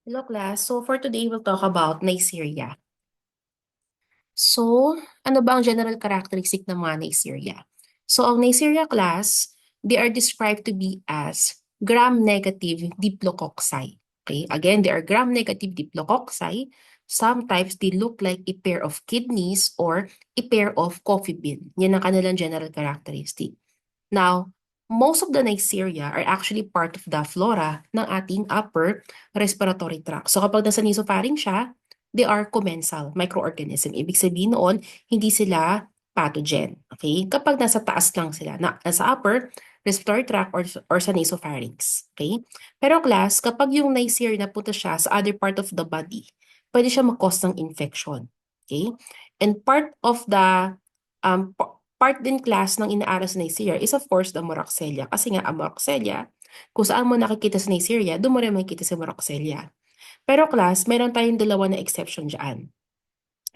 Hello class. So for today, we'll talk about Neisseria. So, ano ba ang general characteristic ng mga Neisseria? So, ang Neisseria class, they are described to be as gram-negative diplococci. Okay? Again, they are gram-negative diplococci. Sometimes they look like a pair of kidneys or a pair of coffee bean. Yan ang kanilang general characteristic. Now, most of the Neisseria are actually part of the flora ng ating upper respiratory tract. So kapag nasa nasopharynx siya, they are commensal microorganism. Ibig sabihin noon, hindi sila pathogen. Okay? Kapag nasa taas lang sila, nasa upper respiratory tract or sa nasopharynx. Okay? Pero class, kapag yung Neisseria napunta siya sa other part of the body, pwede siya mag-cause ng infection. Okay? And um, part din class ng inaaral sa Neisseria is of course the Moraxelia. Kasi nga ang Moraxelia, kung saan mo nakikita sa Neisseria, doon mo rin makikita sa Moraxelia. Pero class, meron tayong dalawa na exception dyan.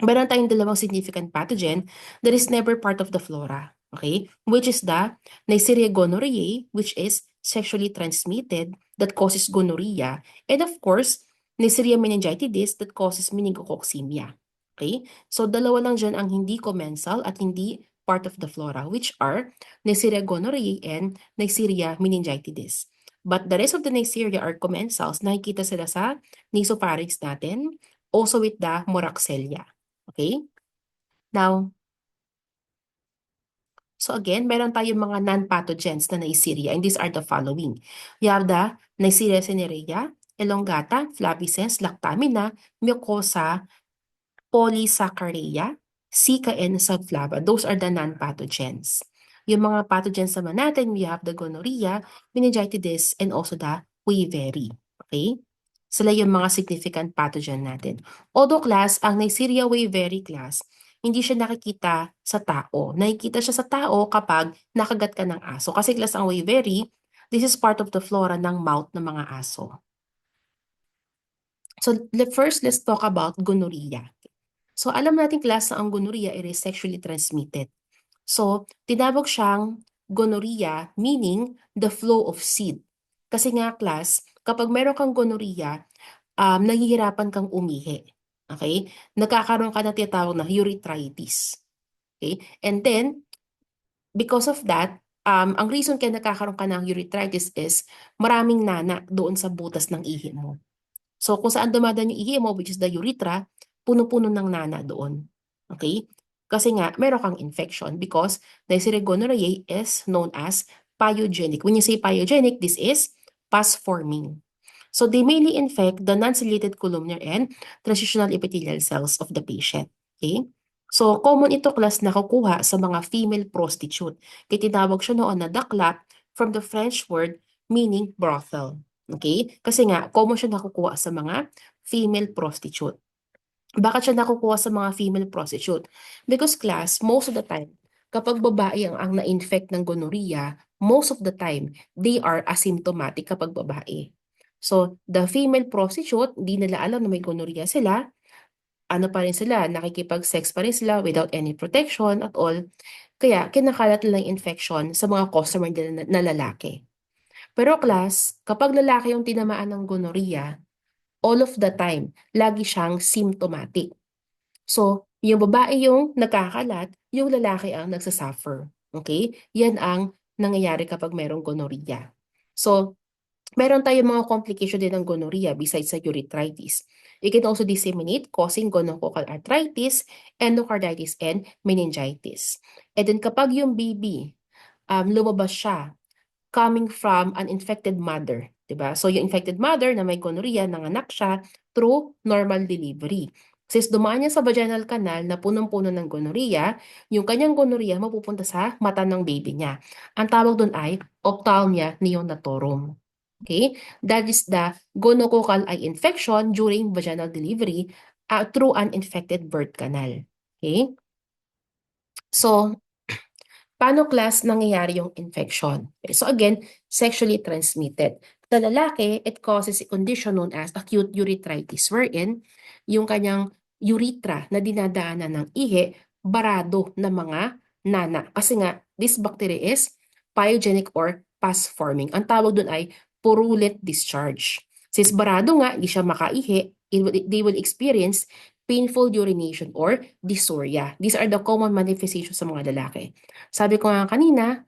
Meron tayong dalawang significant pathogen that is never part of the flora. Okay? Which is the Neisseria gonorrhoeae, which is sexually transmitted that causes gonorrhea. And of course, Neisseria meningitidis that causes meningococcemia. Okay? So, dalawa lang dyan ang hindi commensal at hindi part of the flora, which are Neisseria gonorrhoeae and Neisseria meningitidis. But the rest of the Neisseria are commensals. Nakikita sila sa nasopharynx natin, also with the Moraxelia. Okay? Now, so again, meron tayong mga non-pathogens na Neisseria, and these are the following. You have the Neisseria cinerea, elongata, flavices, lactamina, mucosa, polysaccharia, Zika, and subflava. Those are the non-pathogens. Yung mga pathogens naman natin, we have the gonorrhea, meningitis, and also the Weyveri. Okay? Sila yung mga significant pathogen natin. Although class, ang Neisseria Weyveri class, hindi siya nakikita sa tao. Nakikita siya sa tao kapag nakagat ka ng aso. Kasi class ang Weyveri, this is part of the flora ng mouth ng mga aso. So first, let's talk about gonorrhea. So alam natin class na ang gonorrhea is sexually transmitted. So tinawag siyang gonorrhea meaning the flow of seed. Kasi nga class, kapag meron kang gonorrhea, nahihirapan kang umihi. Okay? Nagkakaroon ka na tinatawag na urethritis. Okay? And then, because of that, ang reason kaya nagkakaroon ka ng urethritis is maraming nana doon sa butas ng ihi mo. So kung saan dumadaan yung ihi mo, which is the urethra, puno-puno ng nana doon. Okay? Kasi nga, meron kang infection because Neisseria gonorrhoeae is known as pyogenic. When you say pyogenic, this is pus-forming. So they mainly infect the non-ciliated columnar and transitional epithelial cells of the patient. Okay? So common ito class na kukuha sa mga female prostitute. Kaya tinawag siya noon na dakla from the French word meaning brothel. Okay? Kasi nga, common siya nakukuha sa mga female prostitute. Bakit siya nakukuha sa mga female prostitute? Because class, most of the time, kapag babae ang na-infect ng gonorrhea, most of the time, they are asymptomatic kapag babae. So, the female prostitute, di nila alam na may gonorrhea sila, ano pa rin sila, nakikipag-sex pa rin sila without any protection at all. Kaya, kinakalat nila yung infection sa mga customer nila na lalaki. Pero class, kapag lalaki yung tinamaan ng gonorrhea, all of the time, lagi siyang symptomatic. So, yung babae yung nagkakalat, yung lalaki ang nagsasuffer. Okay? Yan ang nangyayari kapag merong gonorrhea. So, meron tayong mga complication din ng gonorrhea besides sa urethritis. It can also disseminate, causing gonococcal arthritis, endocarditis, and meningitis. And then kapag yung baby, lumabas siya coming from an infected mother, 'di ba? So yung infected mother na may gonorrhea, nanganak siya through normal delivery. Since dumaan niya sa vaginal canal na punong-puno ng gonorrhea, yung kanyang gonorrhea mapupunta sa mata ng baby niya. Ang tawag doon ay ophthalmia neonatorum. Okay? That is the gonococcal eye infection during vaginal delivery through an infected birth canal. Okay? So, paano class nangyayari yung infection? Okay, so again, sexually transmitted. Sa lalaki, it causes a condition known as acute urethritis wherein yung kanyang urethra na dinadaanan ng ihi, barado ng mga nana. Kasi nga, this bacteria is pyogenic or pus-forming. Ang tawag doon ay purulent discharge. Since barado nga, hindi siya makaihi, they will experience painful urination or dysuria. These are the common manifestations sa mga lalaki. Sabi ko nga kanina,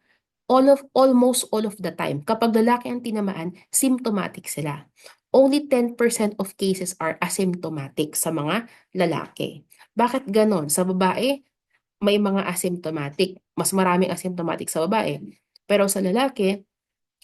almost all of the time, kapag lalaki ang tinamaan, symptomatic sila. Only 10% of cases are asymptomatic sa mga lalaki. Bakit ganon? Sa babae, may mga asymptomatic. Mas maraming asymptomatic sa babae. Pero sa lalaki,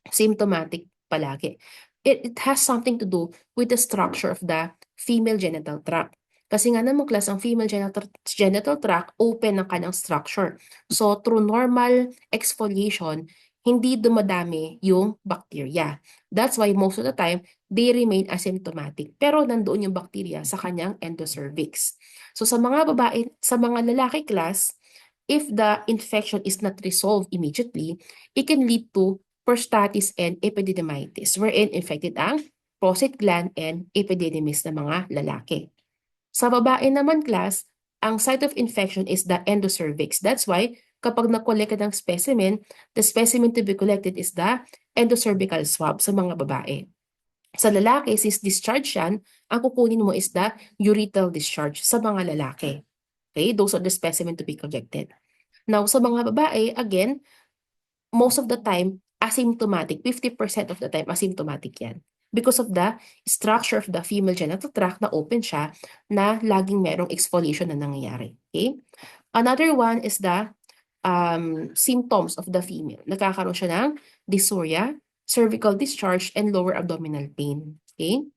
symptomatic palagi. It has something to do with the structure of the female genital tract. Kasi nga naman class, ang female genital tract open ang kanyang structure. So through normal exfoliation, hindi dumadami yung bacteria. That's why most of the time, they remain asymptomatic. Pero nandoon yung bacteria sa kanyang endocervix. So sa mga babae, sa mga lalaki class, if the infection is not resolved immediately, it can lead to prostatitis and epididymitis, wherein infected ang prostate gland and epididymis ng mga lalaki. Sa babae naman class, ang site of infection is the endocervix. That's why kapag na-collect ka ng specimen, the specimen to be collected is the endocervical swab sa mga babae. Sa lalaki, since discharge yan, ang kukunin mo is the urethral discharge sa mga lalaki. Okay, those are the specimen to be collected. Now, sa mga babae, again, most of the time, asymptomatic. 50% of the time, asymptomatic yan. Because of the structure of the female genital tract na open siya, na laging merong exfoliation na nangyayari. Okay? Another one is the symptoms of the female. Nagkakaroon siya ng dysuria, cervical discharge, and lower abdominal pain. Okay?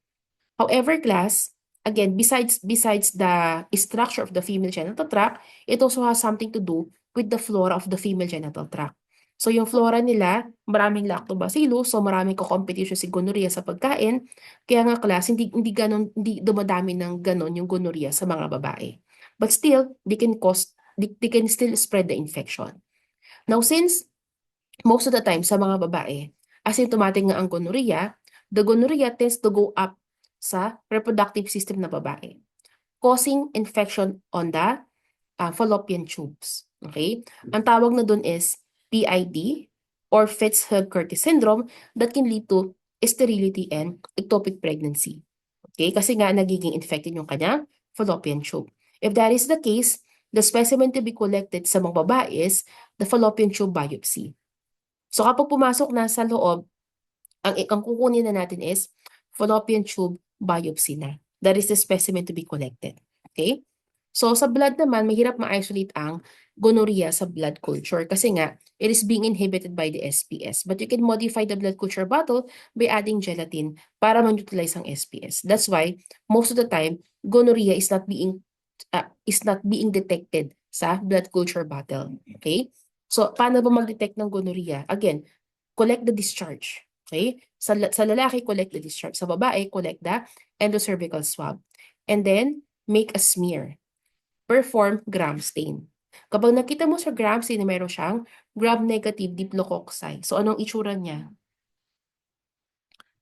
However, class, again, besides the structure of the female genital tract, it also has something to do with the flora of the female genital tract. So yung flora nila, maraming lactobacillus, so maraming ko-competition si gonorrhea sa pagkain. Kaya nga class, hindi dumadami ng ganon yung gonorrhea sa mga babae. But still, they can still spread the infection. Now, since most of the time sa mga babae, asymptomatic nga ang gonorrhea, the gonorrhea tends to go up sa reproductive system na babae, causing infection on the fallopian tubes. Okay? Ang tawag na dun is PID or Fitz-Hugh-Curtis syndrome that can lead to sterility and ectopic pregnancy. Okay? Kasi nga nagiging infected yung kanyang fallopian tube. If that is the case, the specimen to be collected sa mga babae is the fallopian tube biopsy. So kapag pumasok na sa loob, ang kukunin na natin is fallopian tube biopsy na. That is the specimen to be collected. Okay? So sa blood naman, mahirap ma-isolate ang gonorrhea sa blood culture kasi nga, it is being inhibited by the SPS. But you can modify the blood culture bottle by adding gelatin para ma-neutralize ang SPS. That's why, most of the time, gonorrhea is not being detected sa blood culture bottle. Okay? So, paano ba mag-detect ng gonorrhea? Again, collect the discharge. Okay? Sa lalaki, collect the discharge. Sa babae, collect the endocervical swab. And then, make a smear. Perform gram stain. Kapag nakita mo sa gram stain na meron siyang gram-negative diplococci. So, anong itsura niya?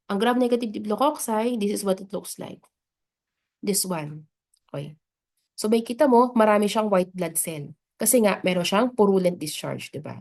Ang gram-negative diplococci, this is what it looks like. This one. Okay. So, may kita mo, marami siyang white blood cell. Kasi nga, meron siyang purulent discharge, di ba?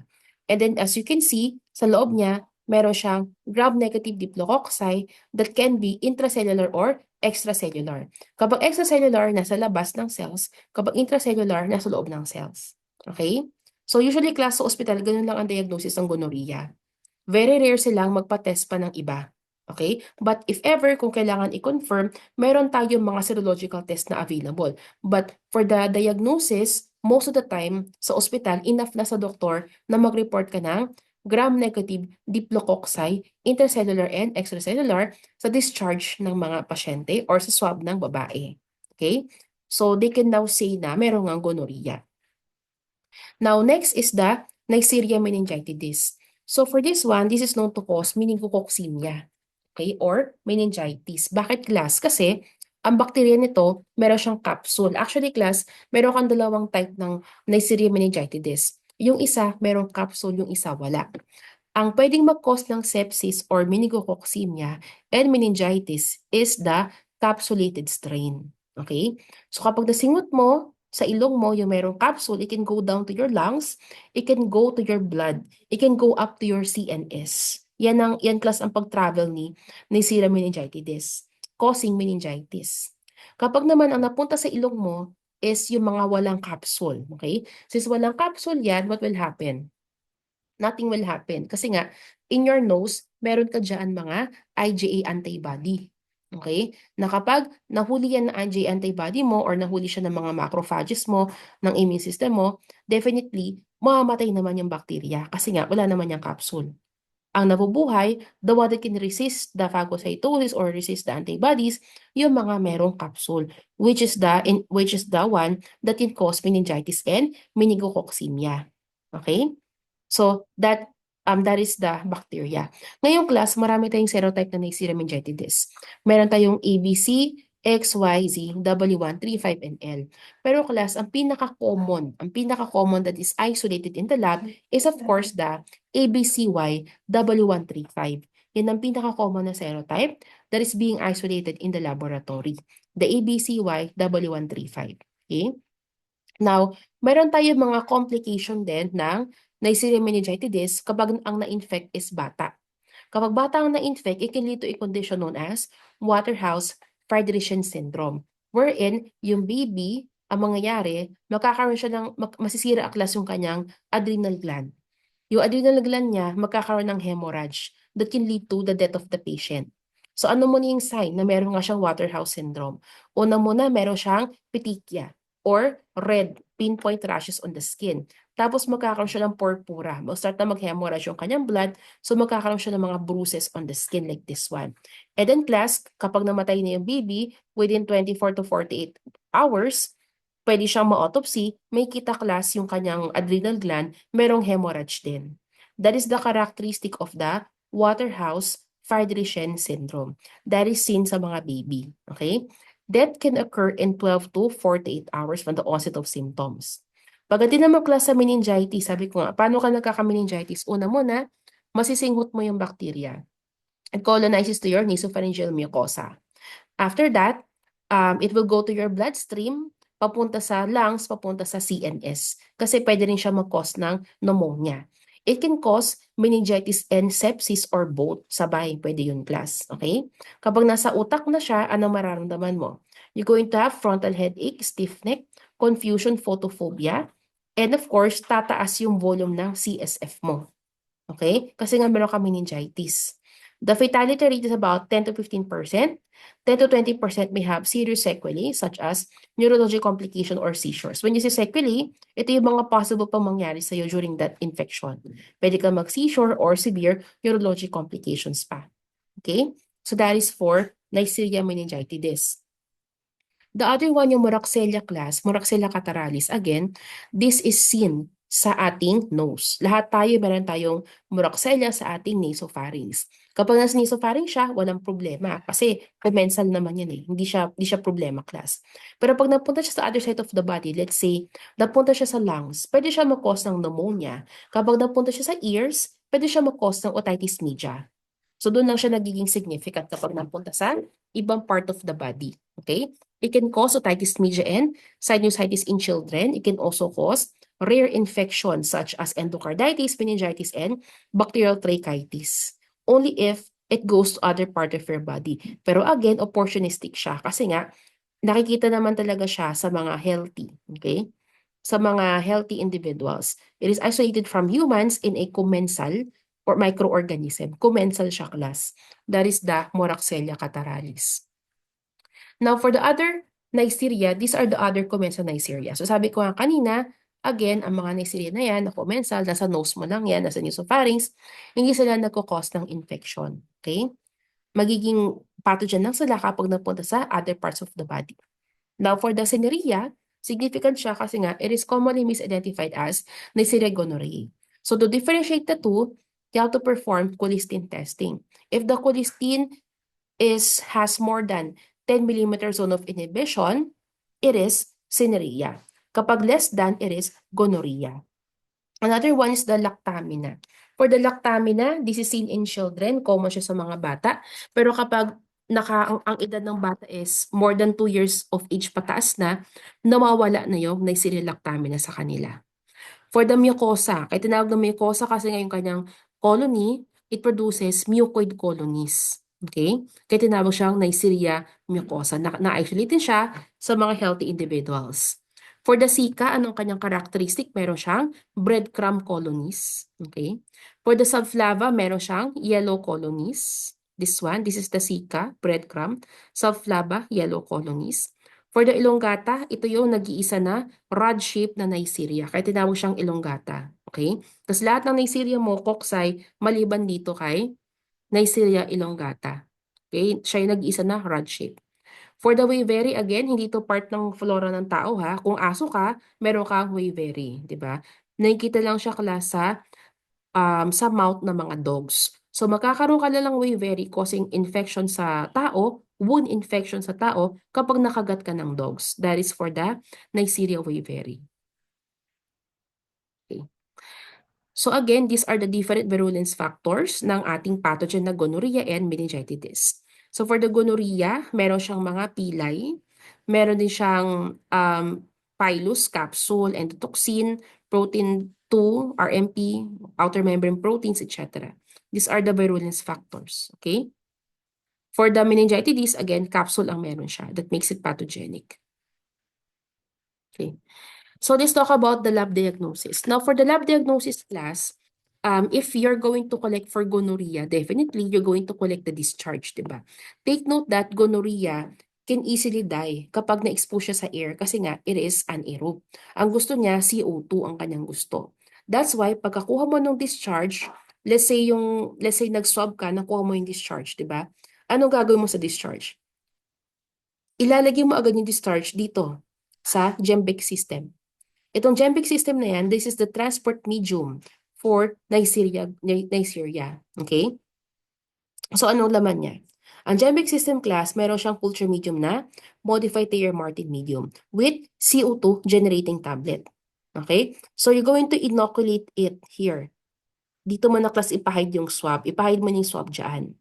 And then, as you can see, sa loob niya, meron siyang gram-negative diplococci that can be intracellular or extracellular. Kapag extracellular, nasa labas ng cells. Kapag intracellular, nasa loob ng cells. Okay? So, usually, class sa ospital, ganun lang ang diagnosis ng gonorrhea. Very rare silang magpa-test pa ng iba. Okay? But if ever, kung kailangan i-confirm, meron tayong mga serological test na available. But for the diagnosis, most of the time, sa ospital, enough na sa doktor na mag-report ka ng gram-negative diplococci, intracellular and extracellular sa discharge ng mga pasyente or sa swab ng babae. Okay? So, they can now say na meron ng gonorrhea. Now, next is the Neisseria meningitidis. So, for this one, this is known to cause meningococcemia. Okay? Or meningitis. Bakit class? Kasi, ang bakterya nito, meron siyang capsule. Actually, class, meron kang dalawang type ng Neisseria meningitidis. Yung isa, merong capsule, yung isa, wala. Ang pwedeng mag-cause ng sepsis or meningococcemia and meningitis is the capsulated strain. Okay? So kapag nasingot mo, sa ilong mo, yung merong capsule, it can go down to your lungs, it can go to your blood, it can go up to your CNS. Yan class ang pag-travel ni Neisseria meningitidis, causing meningitis. Kapag naman ang napunta sa ilong mo is yung mga walang capsule, okay? Since walang capsule yan, what will happen? Nothing will happen. Kasi nga, in your nose, meron ka dyan mga IgA antibody. Okay? Na kapag nahuli yan ng IgA antibody mo or nahuli siya ng mga macrophages mo, ng immune system mo, definitely, mamamatay naman yung bacteria kasi nga wala naman yung capsule. Ang nabubuhay, the one that can resist the phagocytosis or resist the antibodies, yung mga merong capsule, which is the one that can cause meningitis and meningococcemia. Okay? So that is the bacteria. Ngayong class, marami tayong serotype na Neisseria meningitidis. Meron tayong ABC, XYZ, W135, and L. Pero class, ang pinaka-common that is isolated in the lab is of course the ABCY W135. Yan ang pinaka-common na serotype that is being isolated in the laboratory. The ABCY W135. Okay? Now, meron tayong mga complication din ng Neisseria meningitidis kapag ang na-infect is bata. Kapag bata ang na-infect, it can lead to a condition known as Waterhouse-Friderichsen syndrome, wherein yung baby, ang mangyayari, magkakaroon siya masisira aklas yung kanyang adrenal gland. Yung adrenal gland niya magkakaroon ng hemorrhage that can lead to the death of the patient. So ano muna yung sign na meron nga siyang Waterhouse syndrome? Una muna, meron siyang petechia or red pinpoint rashes on the skin. Tapos magkakaroon siya ng purpura. Mag-start na mag-hemorrhage yung kanyang blood, so magkakaroon siya ng mga bruises on the skin like this one. And then class, kapag namatay na yung baby, within 24 to 48 hours, pwede siyang ma-autopsy, may kita class yung kanyang adrenal gland, merong hemorrhage din. That is the characteristic of the Waterhouse-Friderichsen syndrome. That is seen sa mga baby. Okay? Death can occur in 12 to 48 hours from the onset of symptoms. Pagdating naman class sa meningitis, sabi ko nga, paano ka nagkaka-meningitis? Una muna, masisinghot mo yung bacteria. It colonizes to your nasopharyngeal mucosa. After that, it will go to your bloodstream, papunta sa lungs, papunta sa CNS. Kasi pwede rin siya mag-cause ng pneumonia. It can cause meningitis and sepsis or both. Sabay, pwede yun class. Okay? Kapag nasa utak na siya, anong mararamdaman mo? You're going to have frontal headache, stiff neck, confusion, photophobia, and of course, tataas yung volume ng CSF mo. Okay? Kasi nga meron ka meningitis. The fatality rate is about 10 to 15%. 10 to 20% may have serious sequelae such as neurologic complication or seizures. When you say sequelae, ito yung mga possible pang mangyari sa'yo during that infection. Pwede ka mag-seizure or severe neurologic complications pa. Okay? So that is for Neisseria meningitidis. The other one, yung Moraxella class, Moraxella cataralis. Again, this is seen sa ating nose. Lahat tayo, meron tayong Moraxella sa ating nasopharynx. Kapag nasa nasopharynx siya, walang problema. Kasi commensal naman yan eh. Hindi siya problema class. Pero pag napunta siya sa other side of the body, let's say, napunta siya sa lungs, pwede siya mag-cause ng pneumonia. Kapag napunta siya sa ears, pwede siya mag-cause ng otitis media. So doon lang siya nagiging significant kapag napunta sa ibang part of the body. Okay? It can cause otitis media and sinusitis in children. It can also cause rare infections such as endocarditis, meningitis, and bacterial tracheitis. Only if it goes to other part of your body. Pero again, opportunistic siya kasi nga nakikita naman talaga siya sa mga healthy. Okay? Sa mga healthy individuals. It is isolated from humans in a commensal or microorganism. Commensal siya class. That is the Moraxella cataralis. Now, for the other Neisseria, these are the other commensal Neisseria. So sabi ko nga kanina, again, ang mga Neisseria na yan, na commensal, nasa nose mo lang yan, nasa nasopharynx, hindi sila nagkukos ng infection. Okay? Magiging pathogen lang sila kapag napunta sa other parts of the body. Now, for the Seneria, significant siya kasi nga, it is commonly misidentified as Neisseria gonorrhoeae. So to differentiate the two, you have to perform colistin testing. If the colistin has more than 10 millimeter zone of inhibition, it is Seneria. Kapag less than, it is gonorrhea. Another one is the lactamina. For the lactamina, this is seen in children, common siya sa mga bata. Pero kapag ang edad ng bata is more than 2 years of age pataas na, nawawala na yung Neisseria lactamina sa kanila. For the mucosa, kaya tinawag na mucosa kasi ngayon kanyang colony, it produces mucoid colonies. Okay? Kaya tinawag siyang Neisseria mucosa. Na-isolate din siya sa mga healthy individuals. For the Zika, anong kanyang characteristic? Meron siyang breadcrumb colonies. Okay? For the subflava, meron siyang yellow colonies. This is the Zika, breadcrumb. Subflava, yellow colonies. For the elongata, ito yung nag-iisa na rod-shaped na Neisseria. Kaya tinawag siyang elongata. Okay? Tapos lahat ng Neisseria mocoxi, maliban dito kay Neisseria elongata. Okay? Siya yung nag-iisa na rod shape. For the Weyveri, again, hindi to part ng flora ng tao ha. Kung aso ka, meron kang Weyveri, di ba? Nakikita lang siya sa mouth ng mga dogs. So magkakaroon ka na lang Weyveri causing infection sa tao, wound infection sa tao kapag nakagat ka ng dogs. That is for the Neisseria Weyveri. Okay. So again, these are the different virulence factors ng ating pathogen na gonorrhea and meningitis. So for the gonorrhea, meron siyang mga pilay, meron din siyang pilus, capsule, endotoxin, protein 2, RMP, outer membrane proteins, etc. These are the virulence factors, okay? For the meningitis, again, capsule ang meron siya that makes it pathogenic. Okay. So let's talk about the lab diagnosis. Now, for the lab diagnosis class, if you're going to collect for gonorrhea, definitely you're going to collect the discharge, di ba? Take note that gonorrhea can easily die kapag na-expose siya sa air kasi nga it is anaerobe. Ang gusto niya, CO2 ang kanyang gusto. That's why pagkakuha mo ng discharge, let's say nag-swab ka, nakuha mo yung discharge, di ba? Anong gagawin mo sa discharge? Ilalagay mo agad yung discharge dito sa Gembex system. Itong Gembex system na yan, this is the transport medium for Neisseria. Okay? So, anong laman niya? Ang Gembex system class, meron siyang culture medium na modified Thayer-Martin medium with CO2 generating tablet. Okay? So, you're going to inoculate it here. Dito mo na class ipahide yung swab. Ipahide mo yung swab dyan.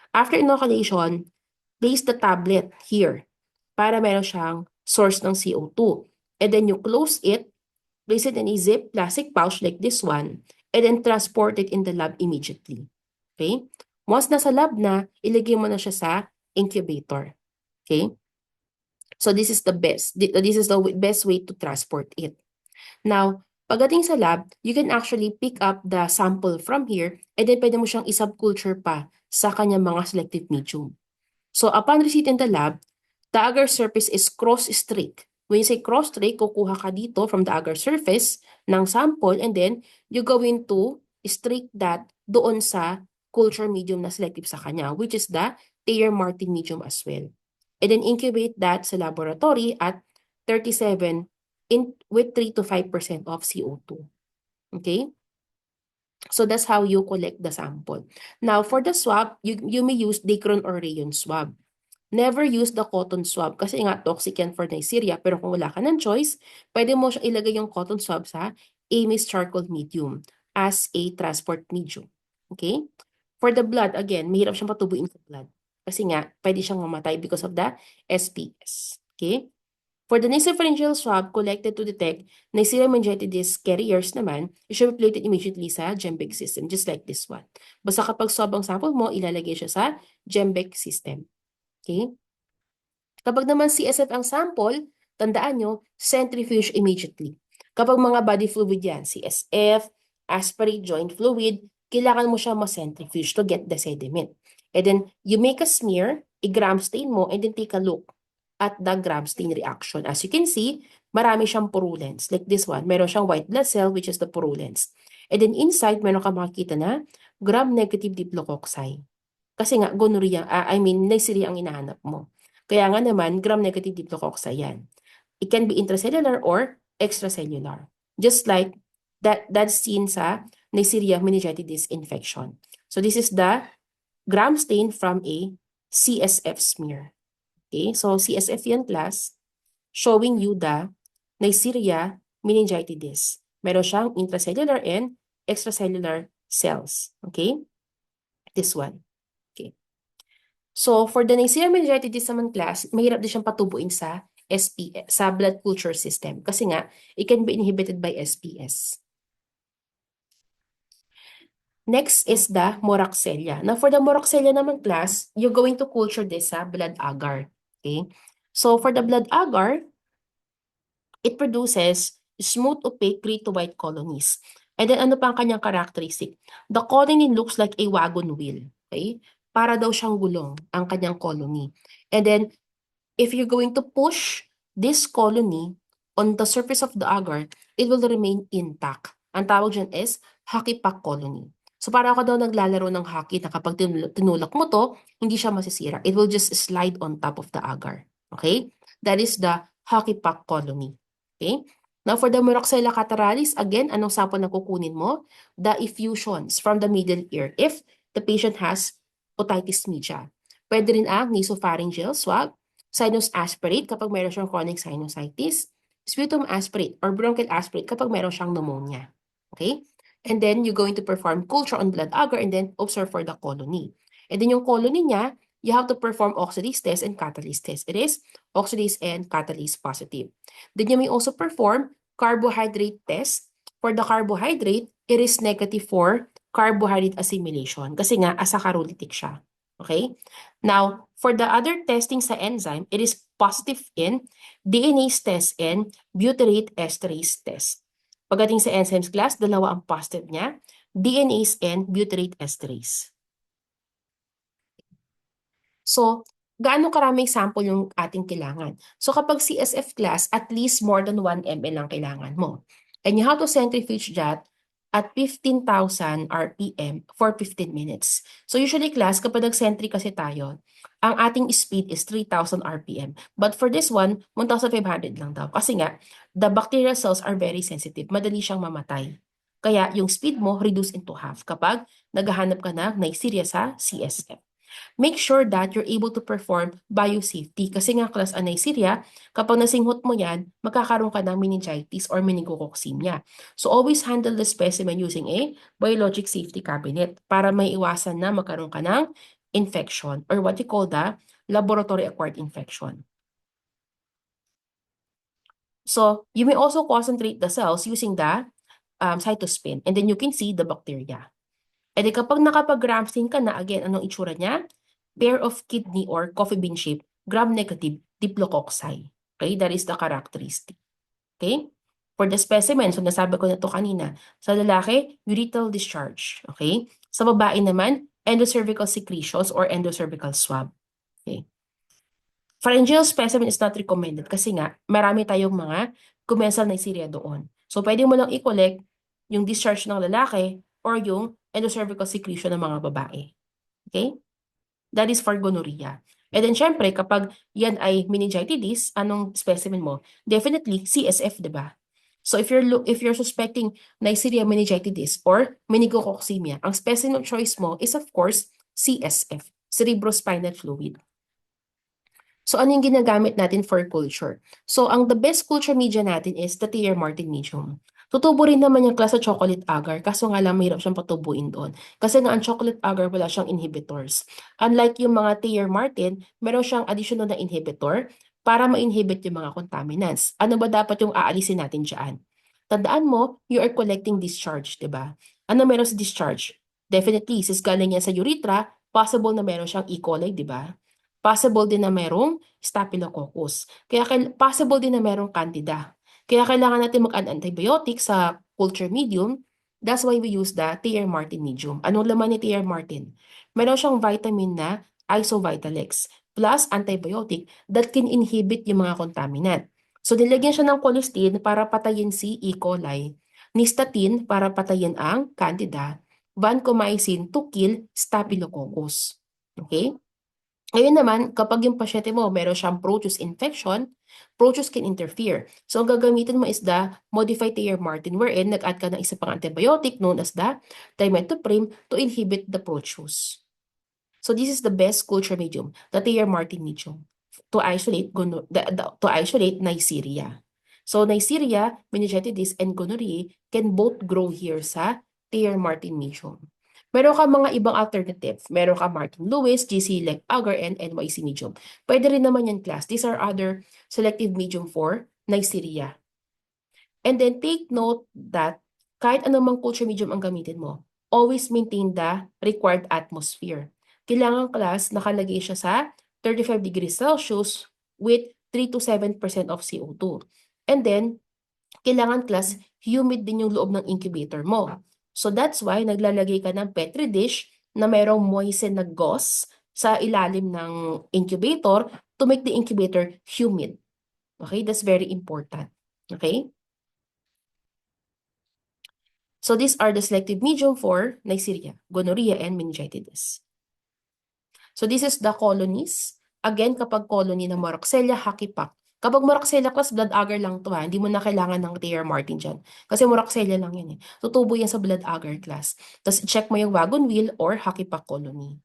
After inoculation, place the tablet here para meron siyang source ng CO2. And then you close it, place it in a zip plastic pouch like this one, and then transport it in the lab immediately. Okay? Once nasa lab na, ilagay mo na siya sa incubator. Okay? So this is the best. This is the best way to transport it. Now, pagdating sa lab, you can actually pick up the sample from here and then pwede mo siyang isubculture pa sa kanyang mga selective medium. So upon receipt in the lab, the agar surface is cross-streak. When you say cross-streak, kukuha ka dito from the agar surface ng sample and then you're going to streak that doon sa culture medium na selective sa kanya, which is the Thayer-Martin medium as well. And then incubate that sa laboratory at 37 with 3 to 5% of CO2. Okay? So that's how you collect the sample. Now, for the swab, you may use Dacron or rayon swab. Never use the cotton swab kasi nga toxic yan for Neisseria. Pero kung wala ka ng choice, pwede mo siya ilagay yung cotton swab sa Ames charcoal medium as a transport medium. Okay? For the blood, again, mahirap siyang patubuin sa blood. Kasi nga, pwede siyang mamatay because of the SPS. Okay? For the nasopharyngeal swab collected to detect Neisseria meningitidis carriers naman, it should be plated immediately sa Gembex system, just like this one. Basta kapag swab ang sample mo, ilalagay siya sa Gembex system. Okay? Kapag naman CSF ang sample, tandaan nyo, centrifuge immediately. Kapag mga body fluid yan, CSF, aspirate joint fluid, kailangan mo siya ma-centrifuge to get the sediment. And then, you make a smear, i-gram stain mo, and then take a look at the gram stain reaction. As you can see, marami siyang purulence. Like this one, meron siyang white blood cell, which is the purulence. And then inside, meron ka makikita na gram-negative diplococci. Kasi nga, gonorrhea, Neisseria ang hinahanap mo. Kaya nga naman, gram-negative diplococci yan. It can be intracellular or extracellular. Just like that's seen sa Neisseria meningitidis infection. So this is the gram stain from a CSF smear. Okay, so CSF yan class, showing you the Neisseria meningitidis. Meron siyang intracellular and extracellular cells. Okay, this one. Okay. So, for the Neisseria meningitidis naman class, mahirap din siyang patubuin sa SPS, sa blood culture system. Kasi nga, it can be inhibited by SPS. Next is the Moraxella. Now, for the Moraxella naman class, you're going to culture this sa blood agar. Okay? So, for the blood agar, it produces smooth, opaque, gray to white colonies. And then, ano pa ang kanyang characteristic? The colony looks like a wagon wheel. Okay? Para daw siyang gulong ang kanyang colony. And then, if you're going to push this colony on the surface of the agar, it will remain intact. Ang tawag dyan is hockey puck colony. So para ako daw naglalaro ng hockey na kapag tinulak mo to, hindi siya masisira. It will just slide on top of the agar. Okay? That is the hockey puck colony. Okay? Now for the Moraxella cataralis, again, anong sample na kukunin mo? The effusions from the middle ear if the patient has otitis media. Pwede rin ang nasopharyngeal swab, sinus aspirate kapag meron siyang chronic sinusitis, sputum aspirate or bronchial aspirate kapag meron siyang pneumonia. Okay? And then you're going to perform culture on blood agar and then observe for the colony. And then yung colony niya, you have to perform oxidase test and catalase test. It is oxidase and catalase positive. Then you may also perform carbohydrate test. For the carbohydrate, it is negative for carbohydrate assimilation kasi nga asaccharolitic siya. Okay? Now, for the other testing sa enzyme, it is positive in DNase test and butyrate esterase test. Pagdating sa enzymes class, dalawa ang positive niya, DNase and butyrate esterase. So, gaano karaming sample yung ating kailangan? So, kapag CSF class, at least more than 1 ml ang kailangan mo. And you have to centrifuge that at 15,000 RPM for 15 minutes. So, usually class, kapag nag-centri kasi tayo, ang ating speed is 3,000 RPM. But for this one, 1,500 lang daw. Kasi nga, the bacterial cells are very sensitive. Madali siyang mamatay. Kaya yung speed mo reduce into half kapag naghahanap ka na Neisseria sa CSF. Make sure that you're able to perform biosafety. Kasi nga class A Neisseria, kapag nasinghot mo yan, magkakaroon ka ng meningitis or meningococcemia. So always handle the specimen using a biologic safety cabinet para may iwasan na magkaroon ka ng infection or what you call the laboratory-acquired infection. So you may also concentrate the cells using the cytospin and then you can see the bacteria. And then kapag nakapag-Gram-stain ka na, again, anong itsura niya? Pair of kidney or coffee bean shape, gram-negative diplococci. Okay, that is the characteristic. Okay? For the specimen, so nasabi ko na to kanina, sa lalaki, urethral discharge. Okay? Sa babae naman, endocervical secretions or endocervical swab. Okay? Pharyngeal specimen is not recommended kasi nga, marami tayong mga commensal Neisseria doon. So, pwede mo lang i-collect yung discharge ng lalaki or yung endocervical secretion ng mga babae. Okay? That is for gonorrhea. And then, syempre, kapag yan ay meningitis, anong specimen mo? Definitely, CSF, di ba? So, if you're suspecting Neisseria meningitis or meningococcemia, ang specimen of choice mo is, of course, CSF, cerebrospinal fluid. So, ano yung ginagamit natin for culture? So, the best culture media natin is the T.R. Martin medium. Tutubo rin naman yung class sa chocolate agar, kaso nga lang mahirap siyang patubuin doon. Kasi nga ang chocolate agar wala siyang inhibitors. Unlike yung mga T.R. Martin, meron siyang additional na inhibitor para ma-inhibit yung mga contaminants. Ano ba dapat yung aalisin natin dyan? Tandaan mo, you are collecting discharge, di ba? Ano meron sa discharge? Definitely, since galing yan sa urethra, possible na meron siyang E. coli, di ba? Possible din na merong staphylococcus. Kaya possible din na merong candida. Kaya kailangan natin mag-antibiotic sa culture medium. That's why we use the T.R. Martin medium. Anong laman ni T.R. Martin? Meron siyang vitamin na Isovitalex plus antibiotic that can inhibit yung mga contaminant. So nilagyan siya ng colistin para patayin si E. coli, nystatin para patayin ang candida, vancomycin to kill staphylococcus. Okay? Ngayon naman, kapag yung pasyente mo meron siyang proteus infection, proteus can interfere. So, ang gagamitin mo is the modified T.R. Martin wherein nag-add ka ng isa pang antibiotic known as the trimethoprim to inhibit the proteus. So, this is the best culture medium, the T.R. Martin medium, to isolate Neisseria. So, Neisseria, meningitis, and gonorrhea can both grow here sa T.R. Martin medium. Meron ka mga ibang alternative. Meron ka Martin Lewis, GC Lec Agar, and NYC medium. Pwede rin naman yan class. These are other selective medium for Neisseria. And then take note that kahit anumang culture medium ang gamitin mo, always maintain the required atmosphere. Kailangan class, nakalagay siya sa 35 degrees Celsius with 3 to 7% of CO2. And then, kailangan class, humid din yung loob ng incubator mo. So that's why naglalagay ka ng Petri dish na mayroong moistened na gauze sa ilalim ng incubator to make the incubator humid. Okay, that's very important. Okay? So these are the selective medium for Neisseria, gonorrhea, and meningitis. So this is the colonies. Again, kapag colony ng Moraxella hackipack. Kapag Moraxella class, blood agar lang to ha. Hindi mo na kailangan ng Thea Martin dyan. Kasi Moraxella lang yan eh. Tutubo yan sa blood agar class. Tapos check mo yung wagon wheel or hackipack colony.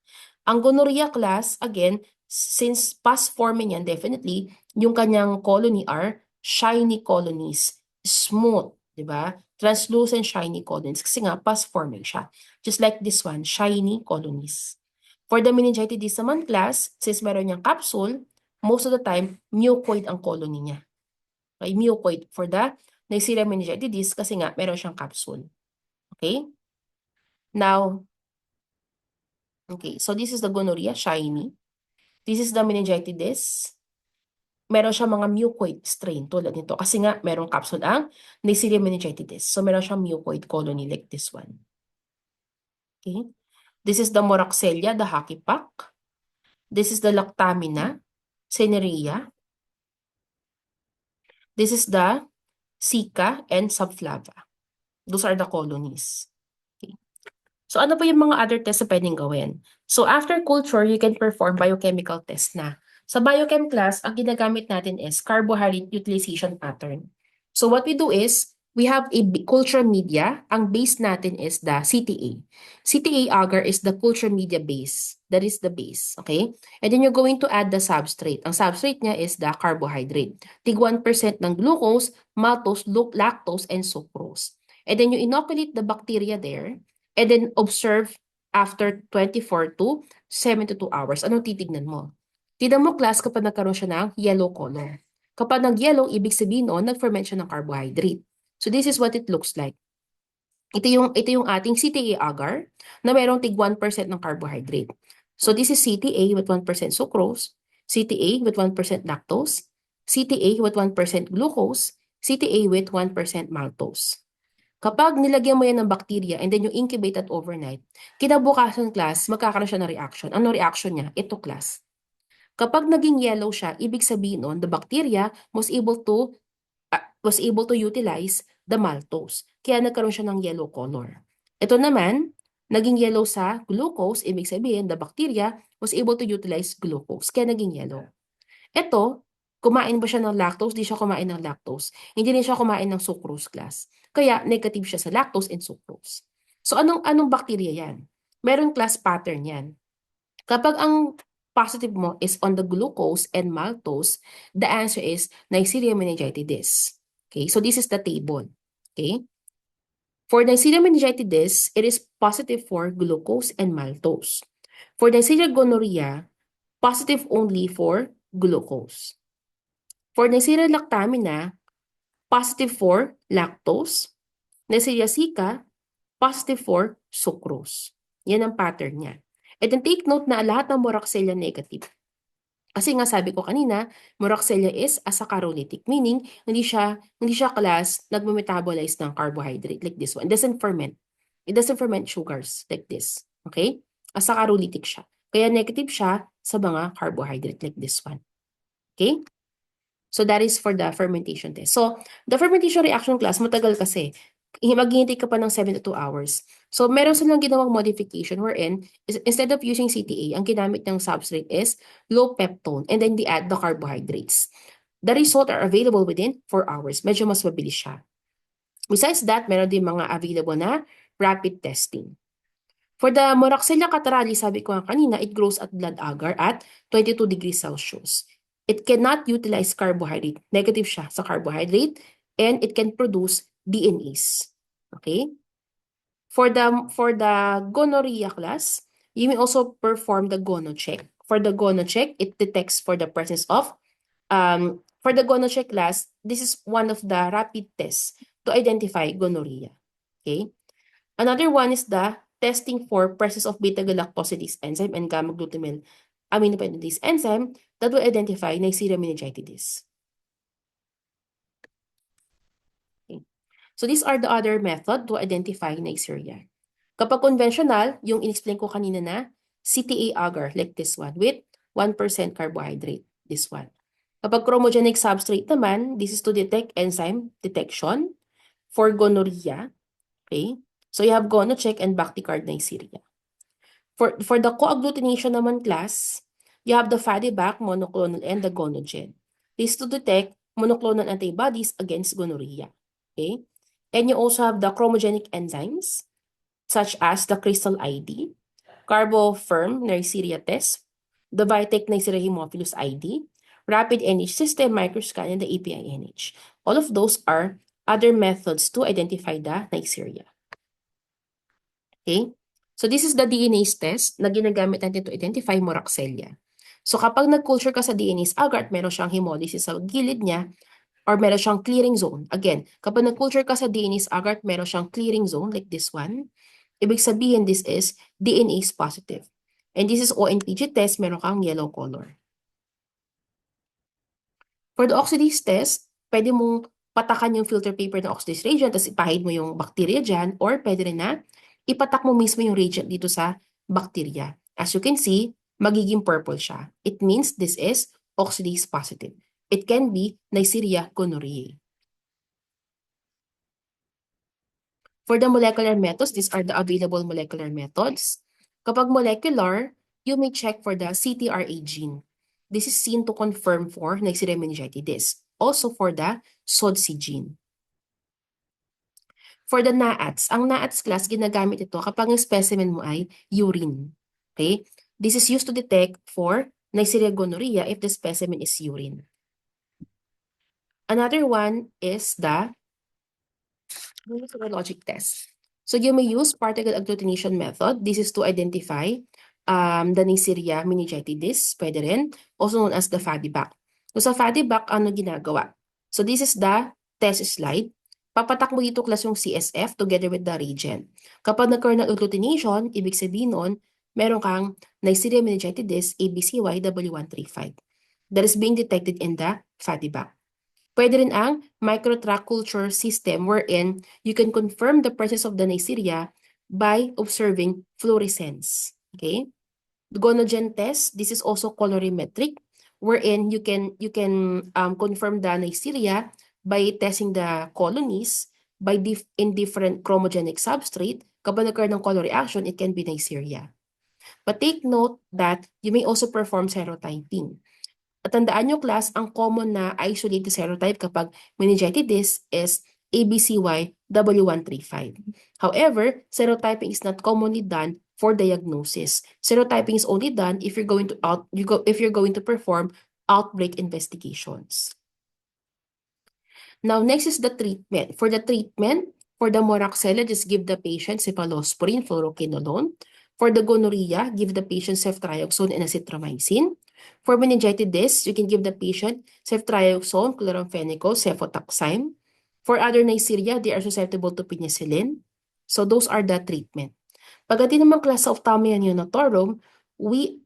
Ang gonorrhea class, again, since past forming yan, definitely, yung kanyang colony are shiny colonies. Smooth, di ba? Translucent shiny colonies. Kasi nga, past forming siya. Just like this one, shiny colonies. For the meningitis naman class, since meron niyang capsule, most of the time, mucoid ang colony niya. Okay, mucoid for the Neisseria meningitis kasi nga meron siyang capsule. Okay? Now, okay, so this is the gonorrhea, shiny. This is the meningitis. Meron siyang mga mucoid strain tulad nito kasi nga merong capsule ang Neisseria meningitis. So meron siyang mucoid colony like this one. Okay? This is the Moraxella, the hackipack. This is the Lactamina, Ceneria. This is the Zika and Subflava. Those are the colonies. Okay. So ano pa yung mga other tests na pwedeng gawin? So after culture, you can perform biochemical test na. Sa biochem class, ang ginagamit natin is carbohydrate utilization pattern. So what we do is, we have a culture media. Ang base natin is the CTA. CTA agar is the culture media base. That is the base, okay? And then you're going to add the substrate. Ang substrate niya is the carbohydrate. Tig 1% ng glucose, maltose, lactose, and sucrose. And then you inoculate the bacteria there, and then observe after 24 to 72 hours. Anong titignan mo? Tignan mo class kapag nagkaroon siya ng yellow color. Kapag nag-yellow, ibig sabihin noon, nag-ferment siya ng carbohydrate. So this is what it looks like. Ito yung ating CTA agar na mayroong tig 1% ng carbohydrate. So this is CTA with 1% sucrose, CTA with 1% lactose, CTA with 1% glucose, CTA with 1% maltose. Kapag nilagyan mo yan ng bacteria and then you incubate at overnight, kinabukasan class, magkakaroon siya ng reaction. Ano reaction niya? Ito class. Kapag naging yellow siya, ibig sabihin nun, the bacteria was able to utilize the maltose. Kaya nagkaroon siya ng yellow color. Ito naman, naging yellow sa glucose, ibig sabihin, the bacteria was able to utilize glucose. Kaya naging yellow. Ito, kumain ba siya ng lactose? Di siya kumain ng lactose. Hindi rin siya kumain ng sucrose class. Kaya negative siya sa lactose and sucrose. So anong bacteria yan? Meron class pattern yan. Kapag ang positive mo is on the glucose and maltose, the answer is Neisseria meningitis. Okay, so this is the table. Okay? For Neisseria meningitis, it is positive for glucose and maltose. For Neisseria gonorrhea, positive only for glucose. For Neisseria lactamina, positive for lactose. Neisseria Zika, positive for sucrose. Yan ang pattern niya. And then take note na lahat ng Moraxella negative. Kasi nga sabi ko kanina, Moraxella is asaccharolitic, meaning hindi siya class nagmo-metabolize ng carbohydrate like this one. It doesn't ferment. It doesn't ferment sugars like this. Okay? Asaccharolitic siya. Kaya negative siya sa mga carbohydrate like this one. Okay? So that is for the fermentation test. So the fermentation reaction class, matagal kasi. Maghihintay ka pa ng 72 hours. So meron silang ginawang modification wherein instead of using CTA, ang ginamit ng substrate is low peptone and then they add the carbohydrates. The result are available within 4 hours. Medyo mas mabilis siya. Besides that, meron din mga available na rapid testing. For the Moraxella cataralis, sabi ko nga kanina, it grows at blood agar at 22 degrees Celsius. It cannot utilize carbohydrate. Negative siya sa carbohydrate and it can produce DNAs. Okay? For the gonorrhea class, you may also perform the gono check. For the gono check, it detects for the presence of for the gono check class, this is one of the rapid tests to identify gonorrhea. Okay? Another one is the testing for presence of beta-galactosidase enzyme and gamma-glutamyl aminopeptidase enzyme that will identify Neisseria meningitidis. Okay. So these are the other method to identify Neisseria. Kapag conventional, yung in-explain ko kanina na CTA agar like this one with 1% carbohydrate, this one. Kapag chromogenic substrate naman, this is to detect enzyme detection for gonorrhea. Okay? So you have gonocheck and Bactiguard Neisseria. For the coagglutination naman class, you have the FADIBAC, monoclonal, and the gonogen. This to detect monoclonal antibodies against gonorrhea. Okay? And you also have the chromogenic enzymes, such as the Crystal ID, Carbofirm Neisseria test, the Vitek Neisseria Haemophilus ID, Rapid NH system, microscan, and the API-NH. All of those are other methods to identify the Neisseria. Okay? So this is the DNA test na ginagamit natin to identify Moraxelia. So kapag nag-culture ka sa DNA agar at meron siyang hemolysis sa gilid niya, or meron siyang clearing zone. Again, kapag nag-culture ka sa DNA agar at meron siyang clearing zone like this one, ibig sabihin this is DNA is positive. And this is ONPG test, meron kang yellow color. For the oxidase test, pwede mong patakan yung filter paper ng oxidase reagent, tapos ipahid mo yung bacteria dyan, or pwede rin na ipatak mo mismo yung reagent dito sa bacteria. As you can see, magiging purple siya. It means this is oxidase positive. It can be Neisseria gonorrhoeae. For the molecular methods, these are the available molecular methods. Kapag molecular, you may check for the CTRA gene. This is seen to confirm for Neisseria meningitidis. Also for the SOD1 gene. For the NAATs, ang NAATs class, ginagamit ito kapag ang specimen mo ay urine. Okay? This is used to detect for Neisseria gonorrhoeae if the specimen is urine. Another one is the serologic test. So you may use particle agglutination method. This is to identify the Neisseria meningitidis, pwede rin, also known as the FADIBAC. So sa FADIBAC, ano ginagawa? So this is the test slide. Papatak mo dito class yung CSF together with the reagent. Kapag nagkaroon ng agglutination, ibig sabihin nun, meron kang Neisseria meningitidis ABCY W135 that is being detected in the FADIBAC. Pwede rin ang microtrack culture system wherein you can confirm the presence of the Neisseria by observing fluorescence. Okay? The gonogen test, this is also colorimetric wherein you can confirm the Neisseria by testing the colonies in different chromogenic substrate. Kapag nagkaroon ng color reaction, it can be Neisseria. But take note that you may also perform serotyping. At tandaan nyo class, ang common na isolated serotype kapag meningitidis is ABCY W135. However, serotyping is not commonly done for diagnosis. Serotyping is only done if you're going to perform outbreak investigations. Now, next is the treatment. For the treatment, for the Moraxelia, just give the patient cephalosporin, fluoroquinolone. For the gonorrhea, give the patient ceftriaxone and azithromycin. For meningitidis, you can give the patient ceftriaxone, chloramphenicol, cefotaxime. For other Neisseria, they are susceptible to penicillin. So those are the treatment. Pagdating naman class of ophthalmia neonatorum, we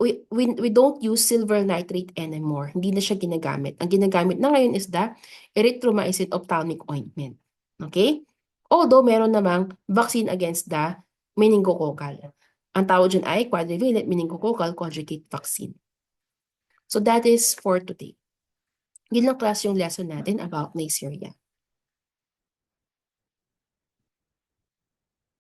don't use silver nitrate anymore. Hindi na siya ginagamit. Ang ginagamit na ngayon is the erythromycin ophthalmic ointment. Okay? Although meron namang vaccine against the meningococcal. Ang tawag dyan ay quadrivalent meningococcal conjugate vaccine. So that is for today. Yun lang class yung lesson natin about Neisseria.